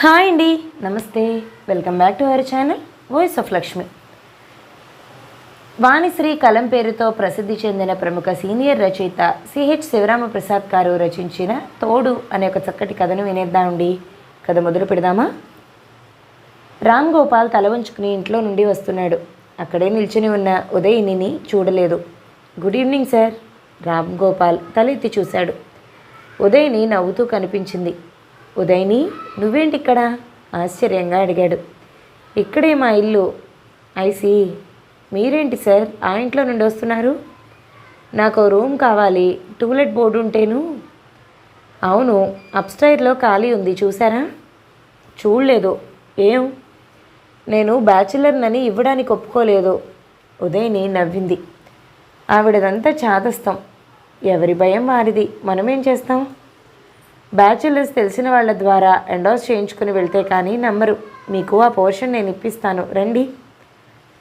Hi అండి, నమస్తే. Welcome back to our channel voice of Lakshmi. Vanisri కలం పేరుతో ప్రసిద్ధి చెందిన ప్రముఖ సీనియర్ రచయిత సిహెచ్ శివరామప్రసాద్ గారు రచించిన తోడు అనే ఒక చక్కటి కథను వినేద్దామండి. కథ మొదలు పెడదామా? రామ్ గోపాల్ తల వంచుకుని ఇంట్లో నుండి వస్తున్నాడు. అక్కడే నిల్చుని ఉన్న ఉదయిని చూడలేదు. Good evening sir. Ram Gopal తలెత్తి చూశాడు. ఉదయిని నవ్వుతూ కనిపించింది. ఉదయిని, నువ్వేంటి ఇక్కడ? ఆశ్చర్యంగా అడిగాడు. ఇక్కడే మా ఇల్లు. ఐసి. మీరేంటి సార్ ఆ ఇంట్లో నుండి వస్తున్నారు? నాకు రూమ్ కావాలి, టూలెట్ బోర్డు ఉంటేను. అవును, అప్స్టైర్లో ఖాళీ ఉంది, చూసారా? చూడలేదు. ఏం? నేను బ్యాచిలర్నని ఇవ్వడానికి ఒప్పుకోలేదు. ఉదయిని నవ్వింది. ఆవిడదంతా చాదస్తం. ఎవరి భయం వారిది, మనమేం చేస్తాం? బ్యాచిలర్స్ తెలిసిన వాళ్ళ ద్వారా ఎండోర్స్ చేయించుకుని వెళ్తే కానీ నమ్మరు. మీకు ఆ పోర్షన్ నేను ఇప్పిస్తాను, రండి.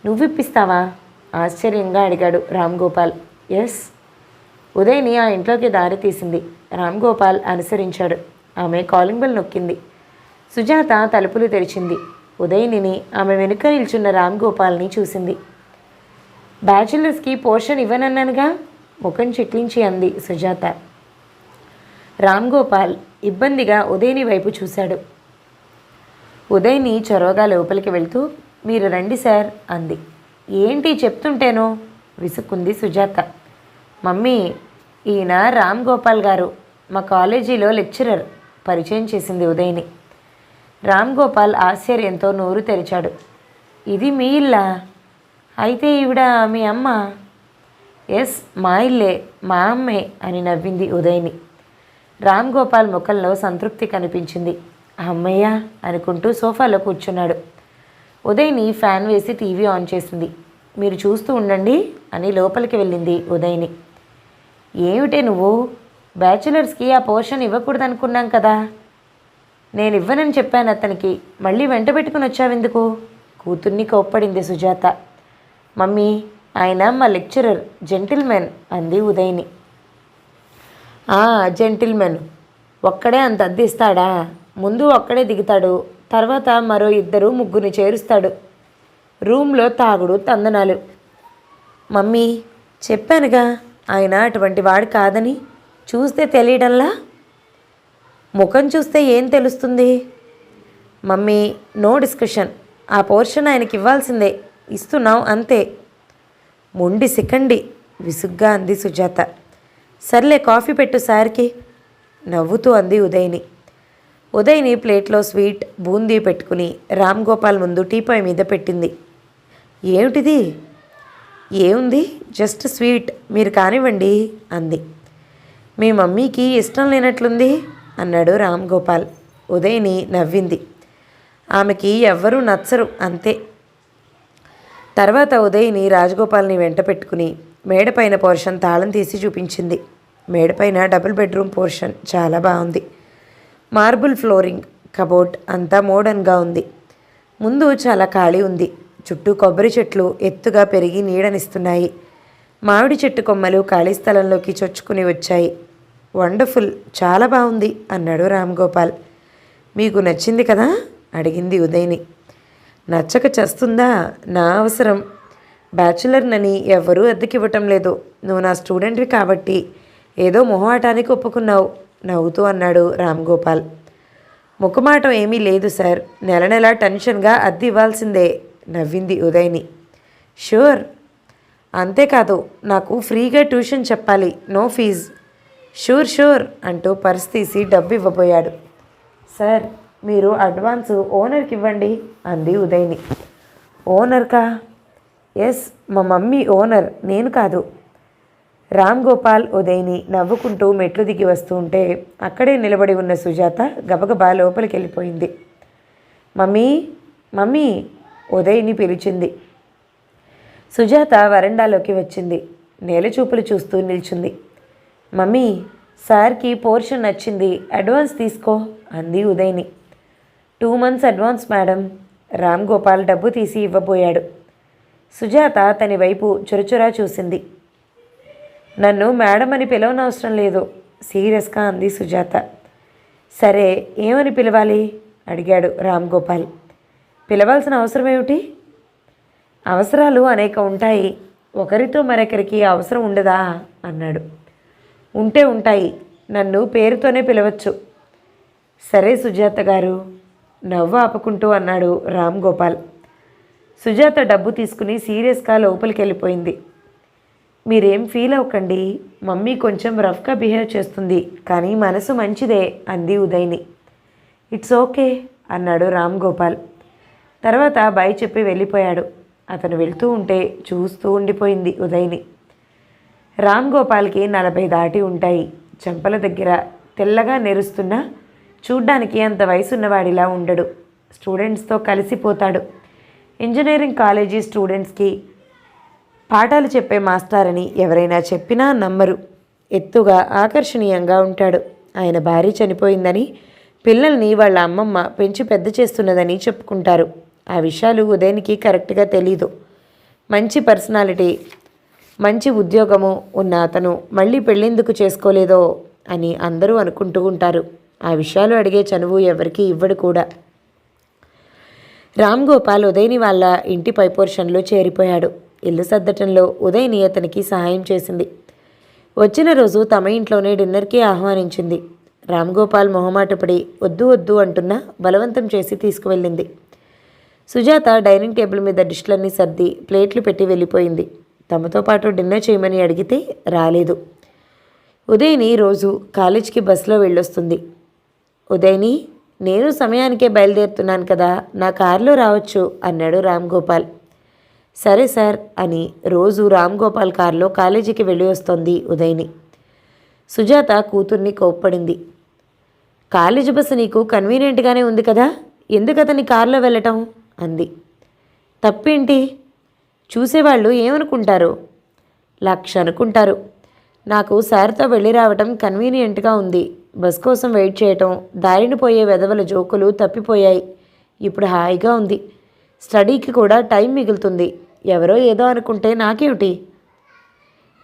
నువ్వు ఇప్పిస్తావా? ఆశ్చర్యంగా అడిగాడు రామ్ గోపాల్. ఎస్. ఉదయ్ని ఆ ఇంట్లోకి దారి తీసింది. రామ్ గోపాల్ అనుసరించాడు. ఆమె కాలింగ్ బెల్ నొక్కింది. సుజాత తలుపులు తెరిచింది. ఉదయ్నిని ఆమె వెనుక నిల్చున్న రామ్ గోపాల్ని చూసింది. బ్యాచిలర్స్కి పోర్షన్ ఇవ్వనన్నానుగా, ముఖం చిట్లించి అంది సుజాత. రామ్ గోపాల్ ఇబ్బందిగా ఉదయ్ని వైపు చూశాడు. ఉదయ్ని చొరవగా లోపలికి వెళ్తూ, మీరు రండి సార్ అంది. ఏంటి చెప్తుంటేనో విసుక్కుంది సుజాత. మమ్మీ, ఈయన రామ్ గోపాల్ గారు, మా కాలేజీలో లెక్చరర్, పరిచయం చేసింది ఉదయ్ని. రామ్ గోపాల్ ఆశ్చర్యంతో నోరు తెరిచాడు. ఇది మీ ఇల్లా? అయితే ఈవిడ మీ అమ్మ? ఎస్, మా ఇల్లే, మా అమ్మే అని నవ్వింది ఉదయ్ని. రామ్ గోపాల్ ముఖంలో సంతృప్తి కనిపించింది. అమ్మయ్య అనుకుంటూ సోఫాలో కూర్చున్నాడు. ఉదయ్ని ఫ్యాన్ వేసి టీవీ ఆన్ చేసింది. మీరు చూస్తూ ఉండండి అని లోపలికి వెళ్ళింది ఉదయ్ని. ఏమిటే నువ్వు? బ్యాచులర్స్కి ఆ పోర్షన్ ఇవ్వకూడదనుకున్నాం కదా. నేను ఇవ్వనని చెప్పాను అతనికి, మళ్ళీ వెంట పెట్టుకుని వచ్చావెందుకు? కూతుర్ని కోప్పడింది సుజాత. మమ్మీ, ఆయన మా లెక్చరర్, జెంటిల్మెన్ అంది ఉదయ్ని. జెంటిల్మెన్ ఒక్కడే అంత అద్దిస్తాడా? ముందు ఒక్కడే దిగుతాడు, తర్వాత మరో 2-3 చేరుస్తాడు. రూమ్లో తాగుడు తందనాలు. మమ్మీ, చెప్పానుగా ఆయన అటువంటి వాడు కాదని. చూస్తే తెలియడంలా? ముఖం చూస్తే ఏం తెలుస్తుంది? Mummy, no discussion. ఆ పోర్షన్ ఆయనకి ఇవ్వాల్సిందే, ఇస్తున్నాం అంతే. మొండి సికండి విసుగ్గా అంది సుజాత. సర్లే, కాఫీ పెట్టు సార్కి నవ్వుతూ అంది ఉదయ్ని. ఉదయ్ని ప్లేట్లో స్వీట్ బూందీ పెట్టుకుని రామ్ గోపాల్ ముందు టీపాయ్ మీద పెట్టింది. ఏమిటిది? ఏముంది, జస్ట్ స్వీట్, మీరు కానివ్వండి అంది. మీ మమ్మీకి ఇష్టం లేనట్లుంది అన్నాడు రామ్ గోపాల్. ఉదయ్ని నవ్వింది. ఆమెకి ఎవ్వరూ నచ్చరు, అంతే. తర్వాత ఉదయ్ని రాజగోపాల్ని వెంట పెట్టుకుని మేడపైన పోర్షన్ తాళం తీసి చూపించింది. మేడపైన డబుల్ బెడ్రూమ్ పోర్షన్ చాలా బాగుంది. మార్బుల్ ఫ్లోరింగ్, కబోర్డ్ అంతా మోడర్న్గా ఉంది. ముందు చాలా ఖాళీ ఉంది. చుట్టూ కొబ్బరి చెట్లు ఎత్తుగా పెరిగి నీడనిస్తున్నాయి. మామిడి చెట్టు కొమ్మలు ఖాళీ స్థలంలోకి చొచ్చుకుని వచ్చాయి. వండర్ఫుల్, చాలా బాగుంది అన్నాడు రామ్ గోపాల్. మీకు నచ్చింది కదా అడిగింది ఉదయ్ని. నచ్చక చేస్తుందా? నా అవసరం. బ్యాచులర్నని ఎవ్వరూ అద్దెకివ్వటం లేదు. నువ్వు నా స్టూడెంట్వి కాబట్టి ఏదో మొహమాటానికి ఒప్పుకున్నావు నవ్వుతూ అన్నాడు రామ్ గోపాల్. ముఖమాటం ఏమీ లేదు సార్, నెల నెల టెన్షన్గా అద్దె ఇవ్వాల్సిందే నవ్వింది ఉదయ్ని. షూర్. అంతేకాదు, నాకు ఫ్రీగా ట్యూషన్ చెప్పాలి, నో ఫీజ్. షూర్ షూర్ అంటూ పర్స్ తీసి డబ్బు ఇవ్వబోయాడు. సార్, మీరు అడ్వాన్స్ ఓనర్కి ఇవ్వండి అంది ఉదయ్ని. ఓనర్కా? ఎస్, మా మమ్మీ ఓనర్, నేను కాదు. రామ్ గోపాల్ ఉదయ్ని నవ్వుకుంటూ మెట్లు దిగి వస్తూ ఉంటే అక్కడే నిలబడి ఉన్న సుజాత గబగబా లోపలికి వెళ్ళిపోయింది. మమ్మీ, మమ్మీ ఉదయ్ని పిలిచింది. సుజాత వరండాలోకి వచ్చింది. నేలచూపులు చూస్తూ నిల్చుంది. మమ్మీ, సార్కి పోర్షన్ నచ్చింది, అడ్వాన్స్ తీసుకో అంది ఉదయ్ని. 2 months advance madam. Ram Gopal డబ్బు తీసి ఇవ్వబోయాడు. సుజాత తన వైపు చురచురా చూసింది. నన్ను మేడం అని పిలవనవసరం లేదు సీరియస్గా అంది సుజాత. సరే, ఏమని పిలవాలి? అడిగాడు రామ్ గోపాల్. పిలవాల్సిన అవసరం ఏమిటి? అవసరాలు అనేక ఉంటాయి, ఒకరితో మరొకరికి అవసరం ఉండదా అన్నాడు. ఉంటే ఉంటాయి, నన్ను పేరుతోనే పిలవచ్చు. సరే సుజాత గారు, నవ్వు ఆపుకుంటూ అన్నాడు రామ్ గోపాల్. సుజాత డబ్బు తీసుకుని సీరియస్గా లోపలికి వెళ్ళిపోయింది. మీరేం ఫీల్ అవ్వకండి, మమ్మీ కొంచెం రఫ్గా బిహేవ్ చేస్తుంది, కానీ మనసు మంచిదే అంది ఉదయ్ని. ఇట్స్ ఓకే అన్నాడు రామ్ గోపాల్. తర్వాత బాయ్ చెప్పి వెళ్ళిపోయాడు. అతను వెళ్తూ ఉంటే చూస్తూ ఉండిపోయింది ఉదయ్ని. రామ్ గోపాల్కి 40 దాటి ఉంటాయి. చెంపల దగ్గర తెల్లగా నెరుస్తున్నా చూడ్డానికి అంత వయసున్నవాడిలా ఉండడు. స్టూడెంట్స్తో కలిసిపోతాడు. ఇంజనీరింగ్ కాలేజీ స్టూడెంట్స్కి పాఠాలు చెప్పే మాస్టారని ఎవరైనా చెప్పినా నమ్మరు. ఎత్తుగా ఆకర్షణీయంగా ఉంటాడు. ఆయన భార్య చనిపోయిందని, పిల్లల్ని వాళ్ళ అమ్మమ్మ పెంచి పెద్ద చేస్తున్నదని చెప్పుకుంటారు. ఆ విషయాలు ఉదయనికి కరెక్ట్గా తెలీదు. మంచి పర్సనాలిటీ, మంచి ఉద్యోగము ఉన్న అతను మళ్ళీ పెళ్ళెందుకు చేసుకోలేదో అని అందరూ అనుకుంటూ ఉంటారు. ఆ విషయాలు అడిగే చనువు ఎవరికి ఇవ్వడు కూడా. రామ్ గోపాల్ ఉదయ్ని వాళ్ళ ఇంటి పై పోర్షన్లో చేరిపోయాడు. ఇల్లు సర్దటంలో ఉదయ్ని అతనికి సహాయం చేసింది. వచ్చిన రోజు తమ ఇంట్లోనే డిన్నర్కి ఆహ్వానించింది. రామ్ గోపాల్ మొహమాటపడి వద్దు వద్దు అంటున్నా బలవంతం చేసి తీసుకువెళ్ళింది. సుజాత డైనింగ్ టేబుల్ మీద డిష్లన్నీ సర్ది ప్లేట్లు పెట్టి వెళ్ళిపోయింది. తమతో పాటు డిన్నర్ చేయమని అడిగితే రాలేదు. ఉదయ్ని రోజు కాలేజ్కి బస్సులో వెళ్ళొస్తుంది. ఉదయ్ని, నేను సమయానికే బయలుదేరుతున్నాను కదా, నా కారులో రావచ్చు అన్నాడు రామ్ గోపాల్. సరే సార్ అని రోజు రామ్ గోపాల్ కారులో కాలేజీకి వెళ్ళి వస్తోంది ఉదయ్ని. సుజాత కూతుర్ని కోప్పడింది. కాలేజీ బస్సు నీకు కన్వీనియంట్గానే ఉంది కదా, ఎందుకు అతని కారులో వెళ్ళటం అంది. తప్పేంటి? చూసేవాళ్ళు ఏమనుకుంటారు? 1,00,000 అనుకుంటారు. నాకు సార్తో వెళ్ళి రావటం కన్వీనియంట్గా ఉంది. బస్ కోసం వెయిట్ చేయటం, దారిని పోయే వెధవల జోకులు తప్పిపోయాయి. ఇప్పుడు హాయిగా ఉంది. స్టడీకి కూడా టైం మిగులుతుంది. ఎవరో ఏదో అనుకుంటే నాకేమిటి?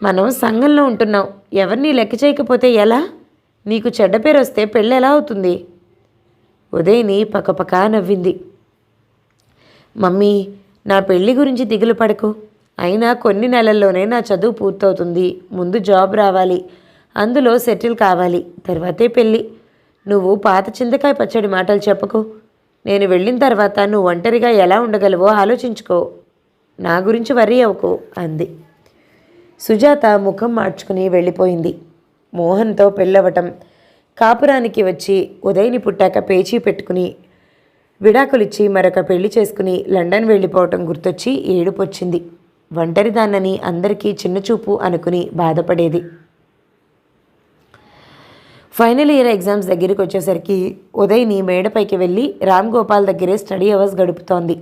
మనం సంఘంలో ఉంటున్నాం, ఎవరిని లెక్క చేయకపోతే ఎలా? నీకు చెడ్డ పేరు వస్తే పెళ్ళి ఎలా అవుతుంది? ఉదయ్ని పకపకా నవ్వింది. మమ్మీ, నా పెళ్ళి గురించి దిగులు పడకు. అయినా కొన్ని నెలల్లోనే నా చదువు పూర్తవుతుంది. ముందు జాబ్ రావాలి, అందులో సెటిల్ కావాలి, తర్వాతే పెళ్ళి. నువ్వు పాత చింతకాయ పచ్చడి మాటలు చెప్పకు. నేను వెళ్ళిన తర్వాత నువ్వు ఒంటరిగా ఎలా ఉండగలవో ఆలోచించుకో. నా గురించి వర్రీ అవ్వకు అంది. సుజాత ముఖం మార్చుకుని వెళ్ళిపోయింది. మోహన్తో పెళ్ళవటం, కాపురానికి వచ్చి ఉదయ్ని పుట్టాక పేచీ పెట్టుకుని విడాకులిచ్చి మరొక పెళ్లి చేసుకుని లండన్ వెళ్ళిపోవటం గుర్తొచ్చి ఏడుపొచ్చింది. ఒంటరిదాన్నని అందరికీ చిన్నచూపు అనుకుని బాధపడేది. ఫైనల్ ఇయర్ ఎగ్జామ్స్ దగ్గరికి వచ్చేసరికి ఉదయ్ని మేడపైకి వెళ్ళి రామ్ గోపాల్ దగ్గరే స్టడీ అవర్స్ గడుపుతోంది.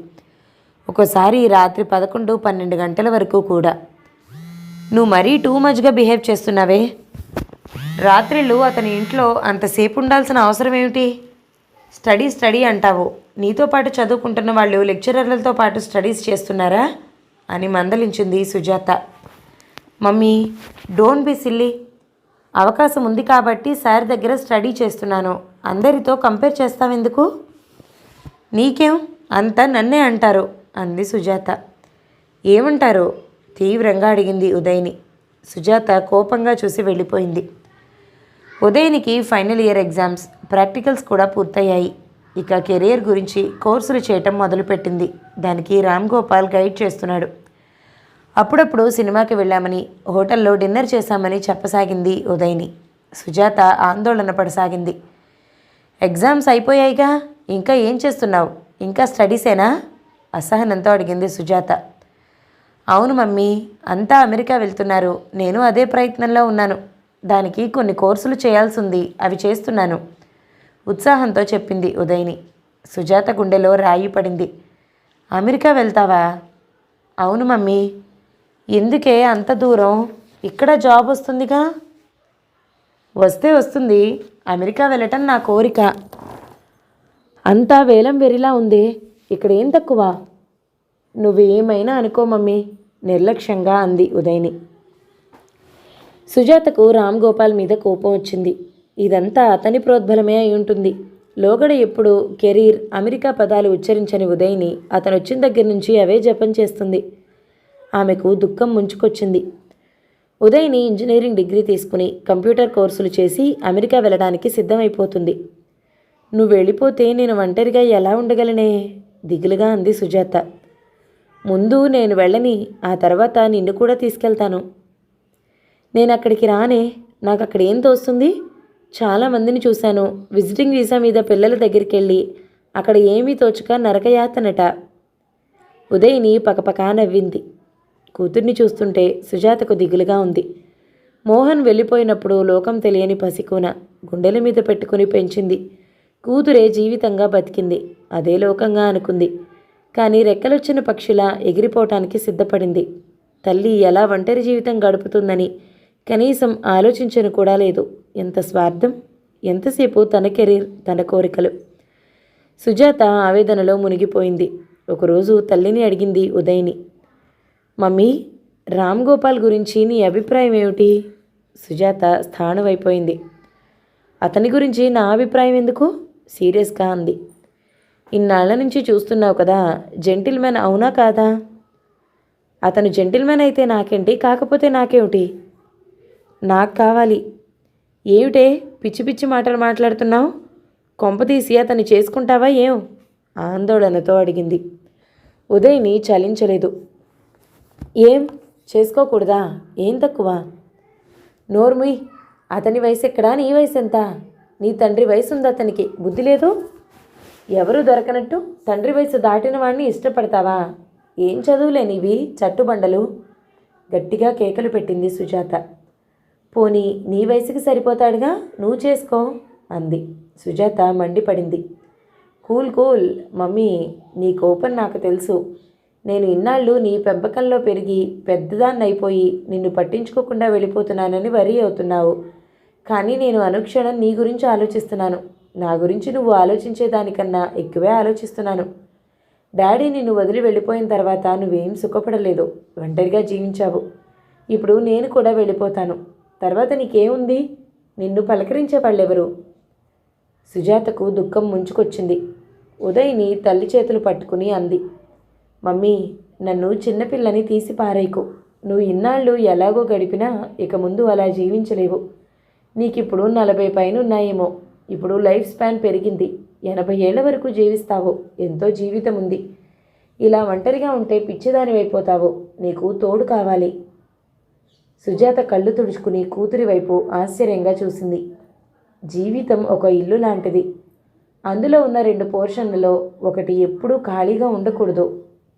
ఒక్కోసారి రాత్రి 11, 12 గంటల వరకు కూడా. నువ్వు మరీ టూ మచ్గా బిహేవ్ చేస్తున్నావే. రాత్రిళ్ళు అతని ఇంట్లో అంతసేపు ఉండాల్సిన అవసరం ఏమిటి? స్టడీ స్టడీ అంటావు. నీతో పాటు చదువుకుంటున్న వాళ్ళు లెక్చరర్లతో పాటు స్టడీస్ చేస్తున్నారా అని మందలించింది Sujatha. Mummy, don't be silly. అవకాశం ఉంది కాబట్టి సార్ దగ్గర స్టడీ చేస్తున్నాను. అందరితో కంపేర్ చేస్తావెందుకు? నీకేం, అంతా నన్నే అంటారు అంది సుజాత. ఏమంటారు? తీవ్రంగా అడిగింది ఉదయ్ని. సుజాత కోపంగా చూసి వెళ్ళిపోయింది. ఉదయ్నికి ఫైనల్ ఇయర్ ఎగ్జామ్స్, ప్రాక్టికల్స్ కూడా పూర్తయ్యాయి. ఇక కెరీర్ గురించి కోర్సులు చేయటం మొదలుపెట్టింది. దానికి రామ్ గోపాల్ గైడ్ చేస్తున్నాడు. అప్పుడప్పుడు సినిమాకి వెళ్ళామని, హోటల్లో డిన్నర్ చేశామని చెప్పసాగింది ఉదయ్ని. సుజాత ఆందోళన పడసాగింది. ఎగ్జామ్స్ అయిపోయాయిగా, ఇంకా ఏం చేస్తున్నావు? ఇంకా స్టడీసేనా అసహనంతో అడిగింది సుజాత. అవును మమ్మీ, అంతా అమెరికా వెళ్తున్నారు. నేను అదే ప్రయత్నంలో ఉన్నాను. దానికి కొన్ని కోర్సులు చేయాల్సి ఉంది, అవి చేస్తున్నాను ఉత్సాహంతో చెప్పింది ఉదయ్ని. సుజాత గుండెలో రాయి పడింది. అమెరికా వెళ్తావా? అవును మమ్మీ. ఎందుకే అంత దూరం? ఇక్కడ జాబ్ వస్తుందిగా. వస్తే వస్తుంది, అమెరికా వెళ్ళటం నా కోరిక. అంతా వేలం వెరిలా ఉంది, ఇక్కడ ఏం తక్కువ? నువ్వేమైనా అనుకో మమ్మీ నిర్లక్ష్యంగా అంది ఉదయ్ని. సుజాతకు రామ్ గోపాల్ మీద కోపం వచ్చింది. ఇదంతా అతని ప్రోద్బలమే అయి ఉంటుంది. లోగడ ఎప్పుడు కెరీర్ అమెరికా పదాలు ఉచ్చరించని ఉదయ్ని అతను వచ్చిన దగ్గర నుంచి అవే జపం చేస్తుంది. ఆమెకు దుఃఖం ముంచుకొచ్చింది. ఉదయ్ని ఇంజనీరింగ్ డిగ్రీ తీసుకుని కంప్యూటర్ కోర్సులు చేసి అమెరికా వెళ్ళడానికి సిద్ధమైపోతుంది. నువ్వు వెళ్ళిపోతే నేను ఒంటరిగా ఎలా ఉండగలనే దిగులుగా అంది సుజాత. ముందు నేను వెళ్ళని, ఆ తర్వాత నిన్ను కూడా తీసుకెళ్తాను. నేను అక్కడికి రానే, నాకు అక్కడ ఏం తోస్తుంది? చాలామందిని చూశాను. విజిటింగ్ వీసా మీద పిల్లల దగ్గరికి వెళ్ళి అక్కడ ఏమీ తోచక నరకయాతనట. ఉదయ్ని పకపకా నవ్వింది. కూతుర్ని చూస్తుంటే సుజాతకు దిగులుగా ఉంది. మోహన్ వెళ్ళిపోయినప్పుడు లోకం తెలియని పసికూన గుండెల మీద పెట్టుకుని పెంచింది. కూతురే జీవితంగా బతికింది. అదే లోకంగా అనుకుంది. కానీ రెక్కలొచ్చిన పక్షిలా ఎగిరిపోవటానికి సిద్ధపడింది. తల్లి ఎలా ఒంటరి జీవితం గడుపుతుందని కనీసం ఆలోచించను కూడా లేదు. ఎంత స్వార్థం! ఎంతసేపు తన కెరీర్, తన కోరికలు. సుజాత ఆవేదనలో మునిగిపోయింది. ఒకరోజు తల్లిని అడిగింది ఉదయ్ని. మమ్మీ, రామ్ గోపాల్ గురించి నీ అభిప్రాయం ఏమిటి? సుజాత స్థాణువైపోయింది. అతని గురించి నా అభిప్రాయం ఎందుకు? సీరియస్గా అంది. ఇన్నాళ్ల నుంచి చూస్తున్నావు కదా, జెంటిల్మెన్ అవునా కాదా? అతను జెంటిల్మెన్ అయితే నాకేంటి, కాకపోతే నాకేమిటి? నాకు కావాలి. ఏమిటే పిచ్చి పిచ్చి మాటలు మాట్లాడుతున్నావు? కొంపతీసి అతన్ని చేసుకుంటావా ఏం? ఆందోళనతో అడిగింది. ఉదయ్ని చలించలేదు. ఏం చేసుకోకూడదా? ఏం తక్కువ? నోర్ముయ్. అతని వయసు ఎక్కడా, నీ వయసు ఎంత? నీ తండ్రి వయసు ఉంది అతనికి, బుద్ధి లేదు. ఎవరు దొరకనట్టు తండ్రి వయసు దాటిన వాడిని ఇష్టపడతావా? ఏం చదువులేనివి చట్టుబండలు? గట్టిగా కేకలు పెట్టింది సుజాత. పోనీ నీ వయసుకి సరిపోతాడుగా, నువ్వు చేసుకో అంది. సుజాత మండిపడింది. కూల్ కూల్ మమ్మీ, నీ కోపం నాకు తెలుసు. నేను ఇన్నాళ్ళు నీ పెంపకంలో పెరిగి పెద్దదాన్ని అయిపోయి నిన్ను పట్టించుకోకుండా వెళ్ళిపోతున్నానని వరీ అవుతున్నావు. కానీ నేను అనుక్షణం నీ గురించి ఆలోచిస్తున్నాను. నా గురించి నువ్వు ఆలోచించేదానికన్నా ఎక్కువే ఆలోచిస్తున్నాను. డాడీ నిన్ను వదిలి వెళ్ళిపోయిన తర్వాత నువ్వేం సుఖపడలేదు, ఒంటరిగా జీవించావు. ఇప్పుడు నేను కూడా వెళ్ళిపోతాను. తర్వాత నీకేముంది? నిన్ను పలకరించే వాళ్ళెవరు? సుజాతకు దుఃఖం ముంచుకొచ్చింది. ఉదయ్ని తల్లి చేతులు పట్టుకుని అంది. మమ్మీ, నన్ను చిన్నపిల్లని తీసి పారేయకు. నువ్వు ఇన్నాళ్ళు ఎలాగో గడిపినా ఇక ముందు అలా జీవించలేవు. నీకిప్పుడు 40 పైన ఉన్నాయేమో. ఇప్పుడు లైఫ్ స్పాన్ పెరిగింది. 80 ఏళ్ల వరకు జీవిస్తావు. ఎంతో జీవితం ఉంది. ఇలా ఒంటరిగా ఉంటే పిచ్చిదానివైపోతావు. నీకు తోడు కావాలి. సుజాత కళ్ళు తుడుచుకుని కూతురి వైపు ఆశ్చర్యంగా చూసింది. జీవితం ఒక ఇల్లు లాంటిది. అందులో ఉన్న 2 పోర్షన్లలో ఒకటి ఎప్పుడూ ఖాళీగా ఉండకూడదు.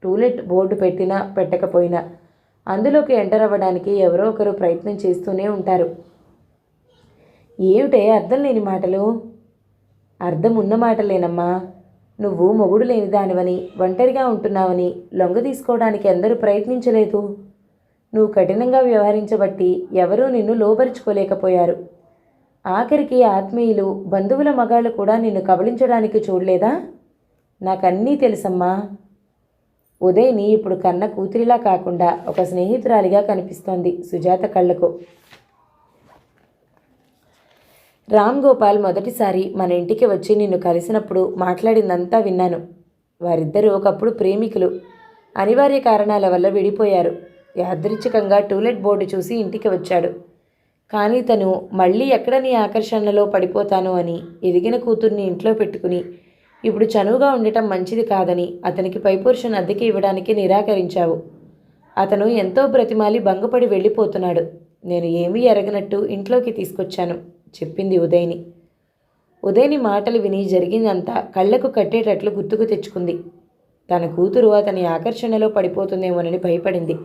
టూలెట్ బోర్డు పెట్టినా పెట్టకపోయినా అందులోకి ఎంటర్ అవ్వడానికి ఎవరో ఒకరు ప్రయత్నం చేస్తూనే ఉంటారు. ఏమిటే అర్థం లేని మాటలు? అర్థం ఉన్న మాటలేనమ్మా. నువ్వు మొగుడు లేని దానివని, ఒంటరిగా ఉంటున్నావని లొంగ తీసుకోవడానికి అందరూ ప్రయత్నించలేదు. నువ్వు కఠినంగా వ్యవహరించబట్టి ఎవరూ నిన్ను లోబరుచుకోలేకపోయారు. ఆఖరికి ఆత్మీయులు, బంధువుల మగాళ్ళు కూడా నిన్ను కబళించడానికి చూడలేదా? నాకన్నీ తెలుసమ్మా. ఉదయ్ని ఇప్పుడు కన్న కూతురిలా కాకుండా ఒక స్నేహితురాలిగా కనిపిస్తోంది సుజాత కళ్ళకు. రామ్ గోపాల్ మొదటిసారి మన ఇంటికి వచ్చి నిన్ను కలిసినప్పుడు మాట్లాడిందంతా విన్నాను. వారిద్దరూ ఒకప్పుడు ప్రేమికులు. అనివార్య కారణాల వల్ల విడిపోయారు. యాదృచ్ఛికంగా టూలెట్ బోర్డు చూసి ఇంటికి వచ్చాడు. కానీ తను మళ్ళీ ఎక్కడ నీ ఆకర్షణలో పడిపోతాను అని ఎదిగిన కూతుర్ని ఇంట్లో పెట్టుకుని ఇప్పుడు చనువుగా ఉండటం మంచిది కాదని అతనికి పైపోర్షన్ అద్దెకి ఇవ్వడానికి నిరాకరించావు. అతను ఎంతో బ్రతిమాలి భంగపడి వెళ్ళిపోతున్నాడు. నేను ఏమీ ఎరగనట్టు ఇంట్లోకి తీసుకొచ్చాను చెప్పింది ఉదయ్ని. ఉదయ్ని మాటలు విని జరిగిందంతా కళ్ళకు కట్టేటట్లు గుర్తుకు తెచ్చుకుంది. తన కూతురు అతని ఆకర్షణలో పడిపోతుందేమోనని భయపడింది.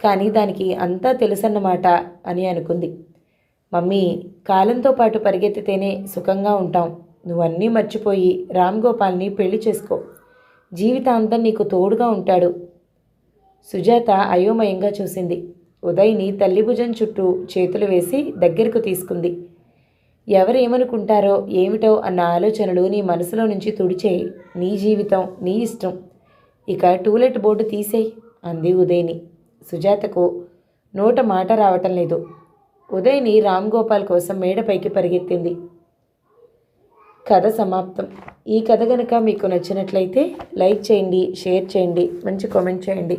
కానీ దానికి అంతా తెలుసన్నమాట అని అనుకుంది. మమ్మీ, కాలంతో పాటు పరిగెత్తితేనే సుఖంగా ఉంటాం. నువ్వన్నీ మర్చిపోయి రామ్ గోపాల్ని పెళ్లి చేసుకో. జీవితాంతం నీకు తోడుగా ఉంటాడు. సుజాత అయోమయంగా చూసింది. ఉదయ్ని తల్లి భుజం చుట్టూ చేతులు వేసి దగ్గరకు తీసుకుంది. ఎవరేమనుకుంటారో ఏమిటో అన్న ఆలోచనలు నీ మనసులో నుంచి తుడిచేయి. నీ జీవితం, నీ ఇష్టం. ఇక టూలెట్ బోర్డు తీసేయి అంది ఉదయ్ని. సుజాతకు నోట మాట రావటం లేదు. ఉదయ్ని రామ్ గోపాల్ కోసం మేడపైకి పరిగెత్తింది. కథ సమాప్తం. ఈ కథ కనుక మీకు నచ్చినట్లయితే లైక్ చేయండి, షేర్ చేయండి, మంచి కామెంట్ చేయండి.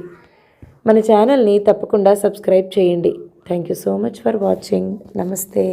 మన ఛానల్ని తప్పకుండా సబ్స్క్రైబ్ చేయండి. Thank you so much for watching. నమస్తే.